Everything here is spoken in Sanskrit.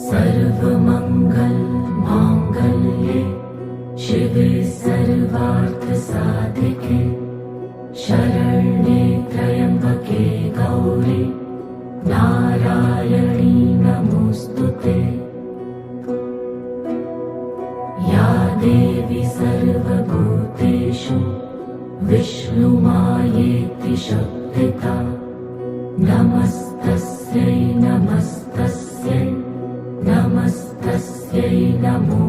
सर्वमंगल मांगल्ये शिवे सर्वार्थसाधिके शरण्ये त्र्यंबके गौरी नारायणी नमोस्तुते। या देवी सर्वभूतेषु विष्णुमायेति शक्तिता नमस्तस्यै नमस्तस्यै नमस्तस्यै नमो